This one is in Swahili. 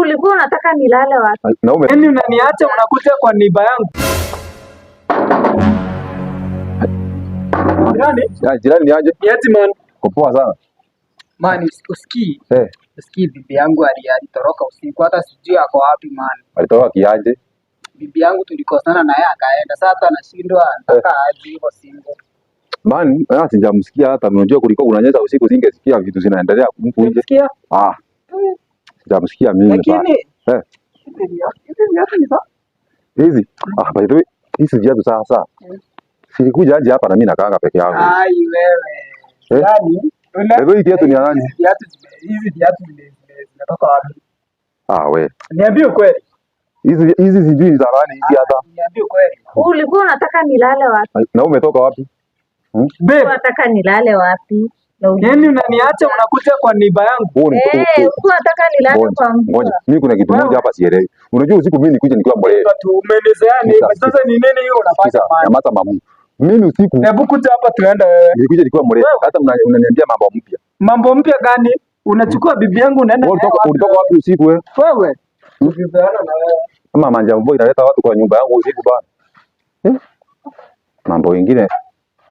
Ulikuwa unataka nilale wapi? Yaani unaniacha unakuja kwa niba yangu. Jirani ni aje? Yeti man. Poa sana. Man, usikii. Usikii bibi yangu alitoroka usiku, hata sijui ako wapi man. Alitoka kiaje? Bibi yangu tulikosana na yeye akaenda. Sasa anashindwa anataka aje hivyo single. Man, sijamsikia hata. Unajua kulikuwa kunanyesha usiku, singesikia vitu zinaendelea huku nje. Unasikia? Sijamsikia mimi. Lakini hizi by the way, hizi viatu sasa. Silikuja aje hapa na mimi nakaanga peke yangu. Ai wewe. Yaani wewe viatu ni nani? Hizi viatu zimetoka wapi? We. Niambie kweli. Hizi sijui ni za nani hizi hata. Niambie kweli. Ulikuwa unataka nilale wapi? Na umetoka wapi? Babe, unataka nilale wapi? Yaani unaniacha unakuja kwa niba yangu. Ulikuwa unataka nilale kwa mtu. Ngoja, mimi kuna kitu moja hapa sielewi. Unajua usiku mimi nikuja nikiwa mbolevu. Umeelezeani? Sasa ni nini hiyo unafanya maana? Namata mamu. Mimi usiku. Hebu kuja hapa tuende wewe. Nilikuja nikiwa mbolevu. Hata unaniambia mambo mpya. Mambo mpya gani? Unachukua bibi yangu unaenda. Ulitoka wapi usiku wewe? Wewe. Ukizaana na wewe. Kama manja mvua inaleta watu kwa nyumba yangu usiku bana. Mambo mengine